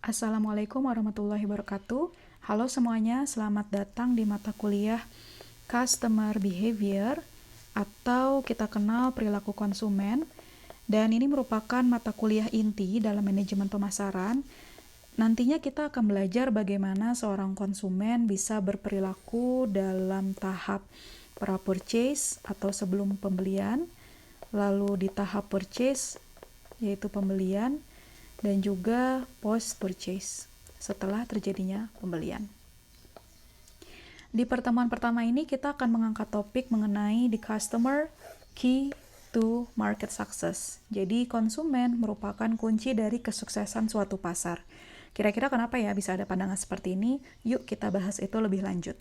Assalamualaikum warahmatullahi wabarakatuh. Halo semuanya, selamat datang di mata kuliah Customer Behavior atau kita kenal perilaku konsumen. Dan ini merupakan mata kuliah inti dalam manajemen pemasaran. Nantinya kita akan belajar bagaimana seorang konsumen bisa berperilaku dalam tahap pra-purchase atau sebelum pembelian, lalu di tahap purchase yaitu pembelian, dan juga post-purchase setelah terjadinya pembelian. Di pertemuan pertama ini kita akan mengangkat topik mengenai the customer key to market success. Jadi konsumen merupakan kunci dari kesuksesan suatu pasar. Kira-kira kenapa ya bisa ada pandangan seperti ini? Yuk kita bahas itu lebih lanjut.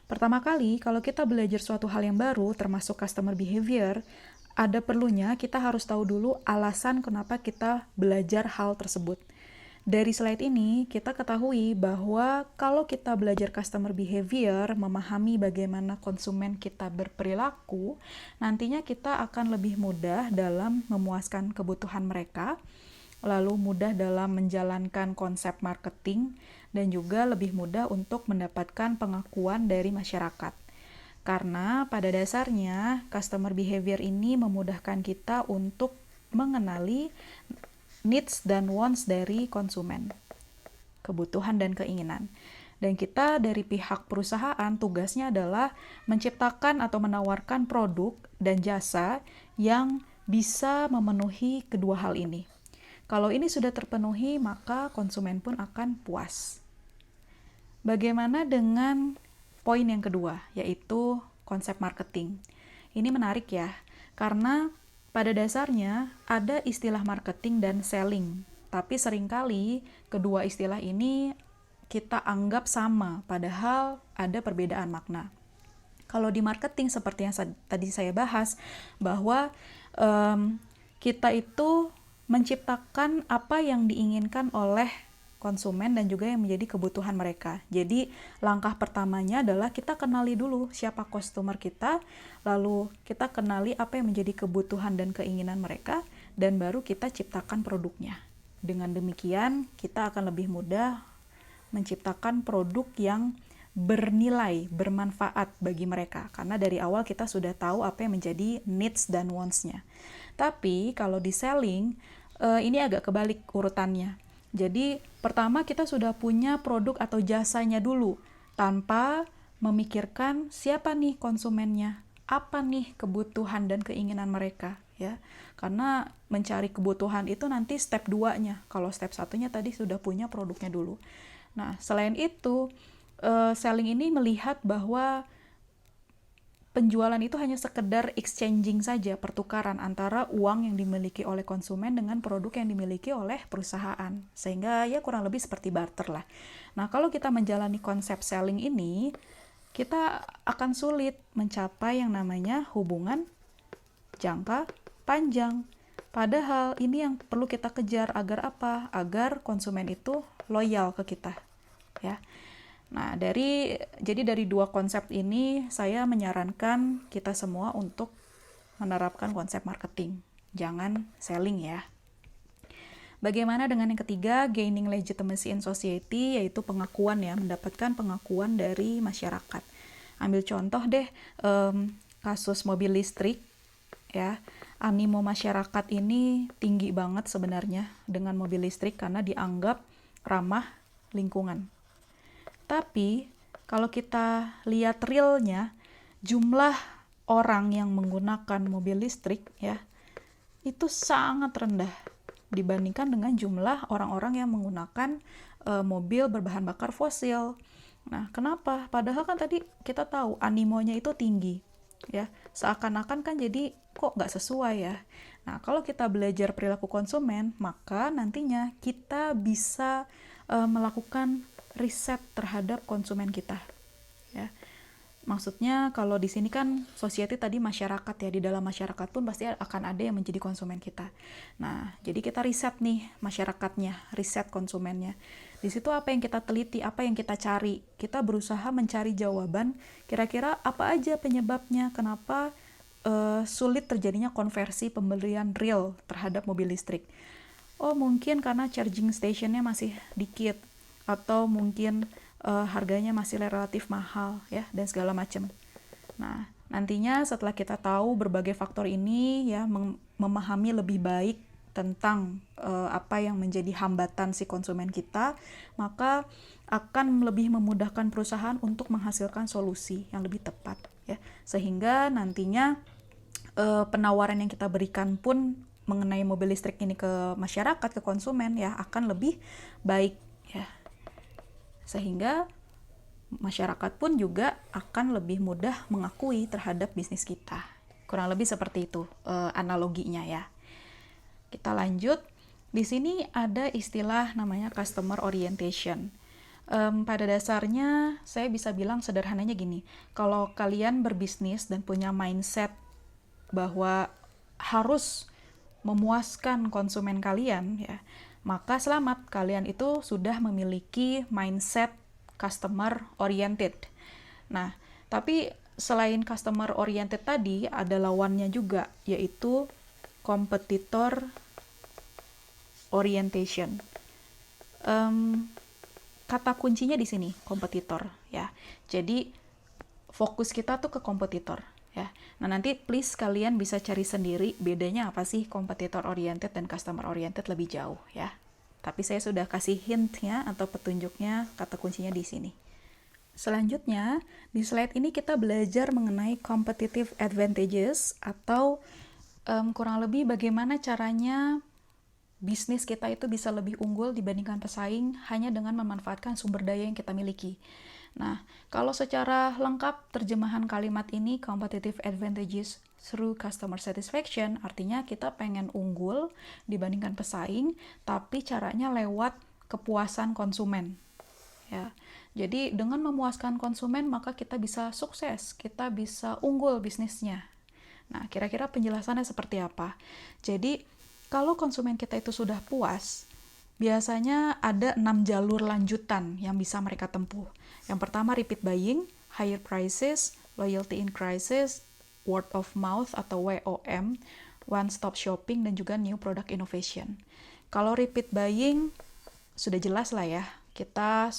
Pertama kali, kalau kita belajar suatu hal yang baru, termasuk customer behavior, ada perlunya kita harus tahu dulu alasan kenapa kita belajar hal tersebut. Dari slide ini, kita ketahui bahwa kalau kita belajar customer behavior, memahami bagaimana konsumen kita berperilaku, nantinya kita akan lebih mudah dalam memuaskan kebutuhan mereka, lalu mudah dalam menjalankan konsep marketing, dan juga lebih mudah untuk mendapatkan pengakuan dari masyarakat. Karena pada dasarnya customer behavior ini memudahkan kita untuk mengenali needs dan wants dari konsumen, kebutuhan dan keinginan. Dan kita dari pihak perusahaan tugasnya adalah menciptakan atau menawarkan produk dan jasa yang bisa memenuhi kedua hal ini. Kalau ini sudah terpenuhi, maka konsumen pun akan puas. Bagaimana dengan poin yang kedua, yaitu konsep marketing. Ini menarik ya, karena pada dasarnya ada istilah marketing dan selling, tapi seringkali kedua istilah ini kita anggap sama, padahal ada perbedaan makna. Kalau di marketing seperti yang tadi saya bahas, bahwa kita itu menciptakan apa yang diinginkan oleh konsumen dan juga yang menjadi kebutuhan mereka. Jadi langkah pertamanya adalah kita kenali dulu siapa customer kita, lalu kita kenali apa yang menjadi kebutuhan dan keinginan mereka, dan baru kita ciptakan produknya. Dengan demikian kita akan lebih mudah menciptakan produk yang bernilai, bermanfaat bagi mereka, karena dari awal kita sudah tahu apa yang menjadi needs dan wants-nya. Tapi kalau di selling, ini agak kebalik urutannya. Jadi pertama kita sudah punya produk atau jasanya dulu, tanpa memikirkan siapa nih konsumennya, apa nih kebutuhan dan keinginan mereka, ya. Karena mencari kebutuhan itu nanti step 2-nya. Kalau step 1-nya tadi sudah punya produknya dulu. Nah, selain itu, selling ini melihat bahwa penjualan itu hanya sekedar exchanging saja, pertukaran antara uang yang dimiliki oleh konsumen dengan produk yang dimiliki oleh perusahaan. Sehingga ya kurang lebih seperti barter lah. Nah, kalau kita menjalani konsep selling ini, kita akan sulit mencapai yang namanya hubungan jangka panjang. Padahal ini yang perlu kita kejar agar apa? Agar konsumen itu loyal ke kita, ya. Nah, jadi dari dua konsep ini saya menyarankan kita semua untuk menerapkan konsep marketing. Jangan selling ya. Bagaimana dengan yang ketiga, gaining legitimacy in society, yaitu pengakuan ya, mendapatkan pengakuan dari masyarakat. Ambil contoh deh, kasus mobil listrik ya. Animo masyarakat ini tinggi banget sebenarnya dengan mobil listrik karena dianggap ramah lingkungan. Tapi kalau kita lihat realnya, jumlah orang yang menggunakan mobil listrik ya, itu sangat rendah dibandingkan dengan jumlah orang-orang yang menggunakan mobil berbahan bakar fosil. Nah, kenapa? Padahal kan tadi kita tahu animonya itu tinggi, ya. Seakan-akan kan jadi kok nggak sesuai ya. Nah, kalau kita belajar perilaku konsumen, maka nantinya kita bisa melakukan riset terhadap konsumen kita, ya. Maksudnya kalau di sini kan society tadi masyarakat ya, di dalam masyarakat pun pasti akan ada yang menjadi konsumen kita. Nah, jadi kita riset nih masyarakatnya, riset konsumennya. Di situ apa yang kita teliti, apa yang kita cari. Kita berusaha mencari jawaban, kira-kira apa aja penyebabnya, kenapa sulit terjadinya konversi pembelian real terhadap mobil listrik. oh mungkin karena charging stationnya masih dikit, atau mungkin harganya masih relatif mahal ya, dan segala macam. Nah, nantinya setelah kita tahu berbagai faktor ini ya, memahami lebih baik tentang apa yang menjadi hambatan si konsumen kita, maka akan lebih memudahkan perusahaan untuk menghasilkan solusi yang lebih tepat ya, sehingga nantinya penawaran yang kita berikan pun mengenai mobil listrik ini ke masyarakat, ke konsumen ya, akan lebih baik ya, sehingga masyarakat pun juga akan lebih mudah mengakui terhadap bisnis kita. Kurang lebih seperti itu analoginya ya. Kita lanjut. Di sini ada istilah namanya customer orientation. Pada dasarnya saya bisa bilang sederhananya gini, kalau kalian berbisnis dan punya mindset bahwa harus memuaskan konsumen kalian ya, maka selamat, kalian itu sudah memiliki mindset customer oriented. Nah, tapi selain customer oriented tadi, ada lawannya juga, yaitu competitor orientation. Kata kuncinya di sini, kompetitor ya. Jadi fokus kita tuh ke kompetitor ya. Nah, nanti please kalian bisa cari sendiri bedanya apa sih competitor oriented dan customer oriented lebih jauh ya. Tapi saya sudah kasih hintnya atau petunjuknya, kata kuncinya di sini. Selanjutnya, di slide ini kita belajar mengenai competitive advantages atau kurang lebih bagaimana caranya bisnis kita itu bisa lebih unggul dibandingkan pesaing hanya dengan memanfaatkan sumber daya yang kita miliki. Nah, kalau secara lengkap terjemahan kalimat ini, competitive advantages through customer satisfaction, artinya kita pengen unggul dibandingkan pesaing, tapi caranya lewat kepuasan konsumen. Ya, jadi dengan memuaskan konsumen, maka kita bisa sukses, kita bisa unggul bisnisnya. Nah, kira-kira penjelasannya seperti apa? Jadi, kalau konsumen kita itu sudah puas, biasanya ada 6 jalur lanjutan yang bisa mereka tempuh. Yang pertama, repeat buying, higher prices, loyalty in crisis, word of mouth atau WOM, one stop shopping, dan juga new product innovation. Kalau repeat buying, sudah jelas lah ya, kita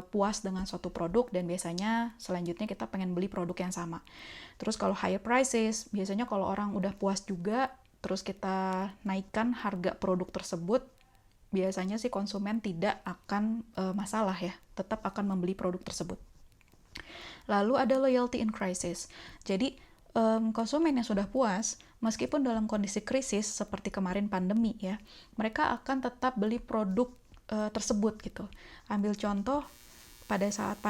puas dengan suatu produk dan biasanya selanjutnya kita pengen beli produk yang sama. Terus kalau higher prices, biasanya kalau orang udah puas juga, terus kita naikkan harga produk tersebut, biasanya sih konsumen tidak akan masalah ya, tetap akan membeli produk tersebut. Lalu ada loyalty in crisis. Jadi konsumen yang sudah puas, meskipun dalam kondisi krisis seperti kemarin pandemi ya, mereka akan tetap beli produk tersebut gitu. Ambil contoh pada saat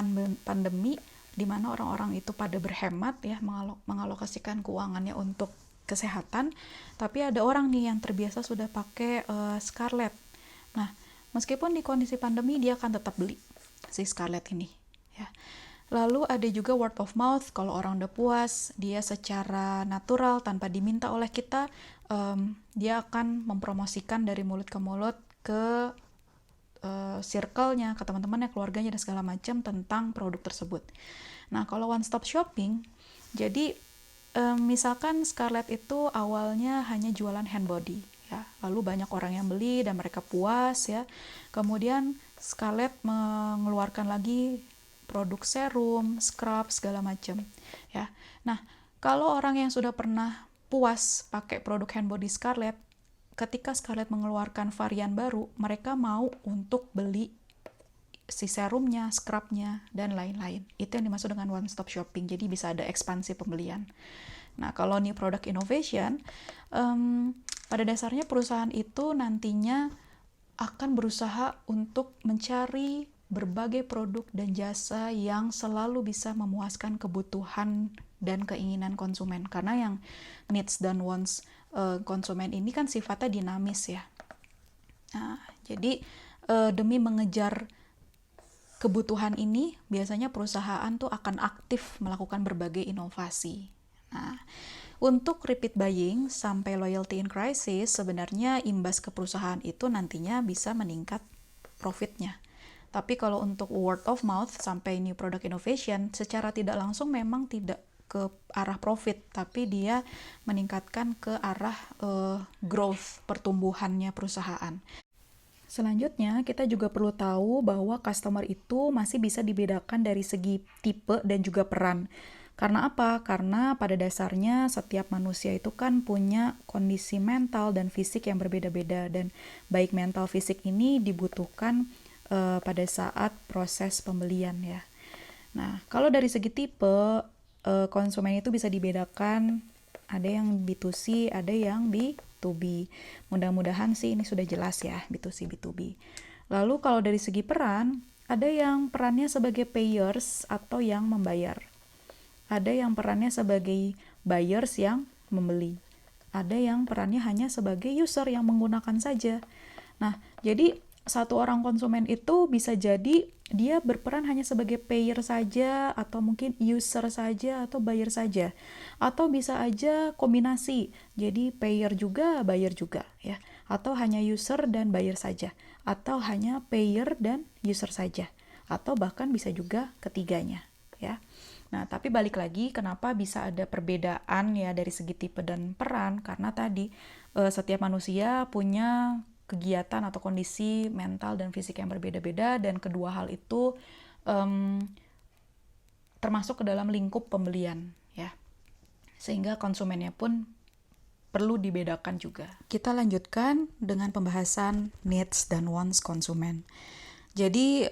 pandemi, di mana orang-orang itu pada berhemat ya, mengalokasikan keuangannya untuk kesehatan, tapi ada orang nih yang terbiasa sudah pakai Scarlett. Nah, meskipun di kondisi pandemi dia akan tetap beli si Scarlett ini ya. Lalu ada juga word of mouth. Kalau orang udah puas, dia secara natural tanpa diminta oleh kita, dia akan mempromosikan dari mulut ke mulut ke circle-nya, ke teman-temannya, keluarganya, dan segala macam tentang produk tersebut. Nah, kalau one stop shopping, jadi misalkan Scarlett itu awalnya hanya jualan hand body ya, lalu banyak orang yang beli dan mereka puas ya. Kemudian Scarlett mengeluarkan lagi produk serum, scrub, segala macam ya. Nah, kalau orang yang sudah pernah puas pakai produk hand body Scarlett, ketika Scarlett mengeluarkan varian baru, mereka mau untuk beli si serumnya, scrubnya, dan lain-lain. Itu yang dimaksud dengan one stop shopping. Jadi bisa ada ekspansi pembelian. Nah, kalau new product innovation, pada dasarnya perusahaan itu nantinya akan berusaha untuk mencari berbagai produk dan jasa yang selalu bisa memuaskan kebutuhan dan keinginan konsumen. Karena yang needs dan wants konsumen ini kan sifatnya dinamis ya. Nah, jadi demi mengejar kebutuhan ini, biasanya perusahaan tuh akan aktif melakukan berbagai inovasi. Nah, untuk repeat buying sampai loyalty in crisis, sebenarnya imbas ke perusahaan itu nantinya bisa meningkat profitnya. Tapi kalau untuk word of mouth sampai new product innovation, secara tidak langsung memang tidak ke arah profit, tapi dia meningkatkan ke arah growth, pertumbuhannya perusahaan. Selanjutnya, kita juga perlu tahu bahwa customer itu masih bisa dibedakan dari segi tipe dan juga peran. Karena apa? Karena pada dasarnya setiap manusia itu kan punya kondisi mental dan fisik yang berbeda-beda, dan baik mental fisik ini dibutuhkan pada saat proses pembelian ya. Nah, kalau dari segi tipe, konsumen itu bisa dibedakan, ada yang B2C, ada yang B2B. Mudah-mudahan sih ini sudah jelas ya, B2C, B2B. Lalu kalau dari segi peran, ada yang perannya sebagai payers atau yang membayar. Ada yang perannya sebagai buyers yang membeli. Ada yang perannya hanya sebagai user yang menggunakan saja. Nah, jadi satu orang konsumen itu bisa jadi dia berperan hanya sebagai payer saja, atau mungkin user saja, atau buyer saja. Atau bisa aja kombinasi, jadi payer juga, buyer juga ya. Atau hanya user dan buyer saja. Atau hanya payer dan user saja. Atau bahkan bisa juga ketiganya ya. Nah, tapi balik lagi kenapa bisa ada perbedaan ya dari segi tipe dan peran, karena tadi setiap manusia punya kegiatan atau kondisi mental dan fisik yang berbeda-beda, dan kedua hal itu termasuk ke dalam lingkup pembelian ya. Sehingga konsumennya pun perlu dibedakan juga. Kita lanjutkan dengan pembahasan needs dan wants konsumen. Jadi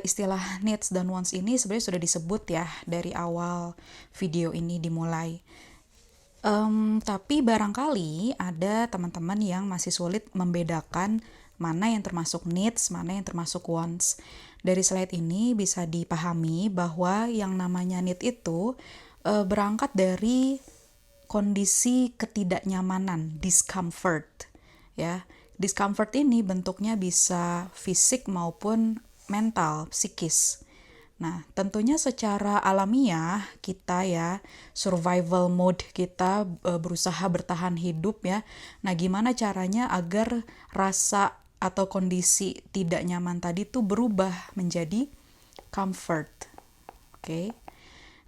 istilah needs dan wants ini sebenarnya sudah disebut ya dari awal video ini dimulai. Tapi barangkali ada teman-teman yang masih sulit membedakan mana yang termasuk needs, mana yang termasuk wants. Dari slide ini bisa dipahami bahwa yang namanya need itu berangkat dari kondisi ketidaknyamanan, discomfort. Ya, discomfort ini bentuknya bisa fisik maupun mental, psikis. Nah, tentunya secara alamiah kita ya, survival mode kita berusaha bertahan hidup ya. Nah, gimana caranya agar rasa atau kondisi tidak nyaman tadi tuh berubah menjadi comfort. Oke.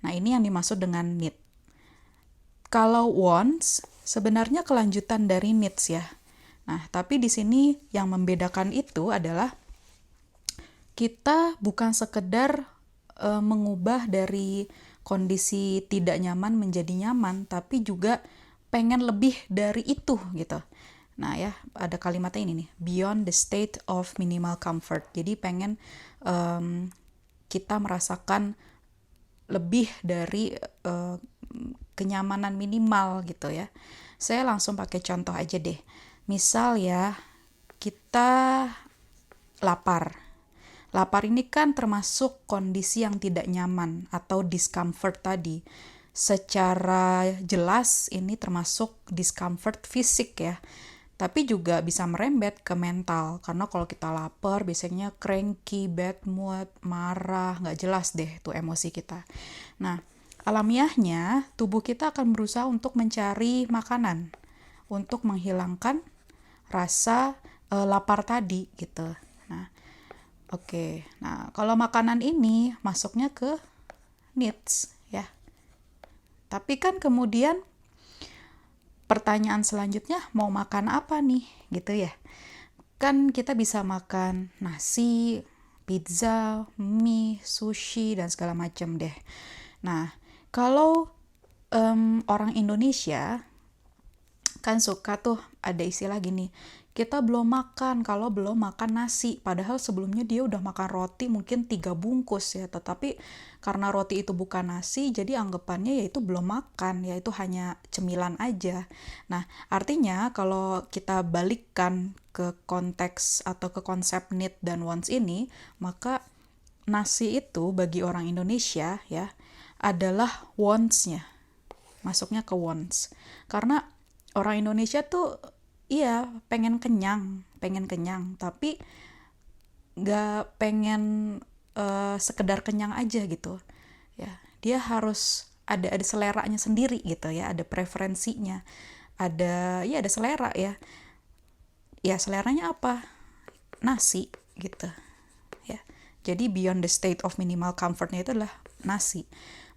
Nah, ini yang dimaksud dengan need. Kalau wants sebenarnya kelanjutan dari needs ya. Nah, tapi di sini yang membedakan itu adalah kita bukan sekedar mengubah dari kondisi tidak nyaman menjadi nyaman, tapi juga pengen lebih dari itu gitu. Nah ya, ada kalimatnya ini nih, beyond the state of minimal comfort. Jadi pengen kita merasakan lebih dari kenyamanan minimal gitu ya. Saya langsung pakai contoh aja deh. Misal ya, kita lapar. Lapar ini kan termasuk kondisi yang tidak nyaman atau discomfort tadi. Secara jelas ini termasuk discomfort fisik ya. Tapi juga bisa merembet ke mental. Karena kalau kita lapar biasanya cranky, bad mood, marah, nggak jelas deh tuh emosi kita. Nah, alamiahnya tubuh kita akan berusaha untuk mencari makanan. Untuk menghilangkan rasa lapar tadi gitu. Nah, oke, nah kalau makanan ini masuknya ke needs ya. Tapi kan kemudian pertanyaan selanjutnya mau makan apa nih gitu ya. Kan kita bisa makan nasi, pizza, mie, sushi, dan segala macam deh. Nah, kalau orang Indonesia kan suka tuh ada istilah gini, kita belum makan kalau belum makan nasi, padahal sebelumnya dia udah makan roti mungkin 3 bungkus ya, tetapi karena roti itu bukan nasi jadi anggapannya yaitu belum makan, yaitu hanya cemilan aja. Nah, artinya kalau kita balikkan ke konteks atau ke konsep need dan wants ini, maka nasi itu bagi orang Indonesia ya adalah wants-nya, masuknya ke wants. Karena orang Indonesia tuh iya pengen kenyang, tapi nggak pengen sekedar kenyang aja gitu ya. Dia harus ada seleranya sendiri gitu ya, ada preferensinya, ada selera ya. Ya seleranya apa? Nasi gitu ya. Jadi beyond the state of minimal comfortnya itu adalah nasi.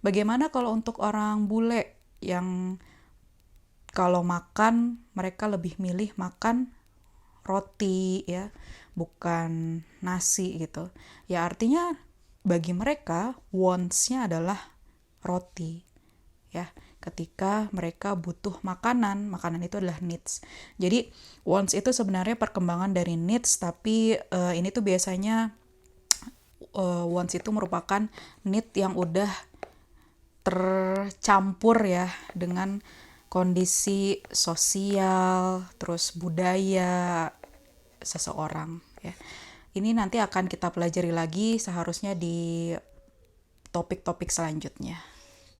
Bagaimana kalau untuk orang bule yang kalau makan mereka lebih milih makan roti ya, bukan nasi gitu. Ya artinya bagi mereka wants-nya adalah roti ya. Ketika mereka butuh makanan, makanan itu adalah needs. Jadi wants itu sebenarnya perkembangan dari needs, tapi ini tuh biasanya wants itu merupakan need yang udah tercampur ya dengan kondisi sosial, terus budaya seseorang ya. Ini nanti akan kita pelajari lagi seharusnya di topik-topik selanjutnya.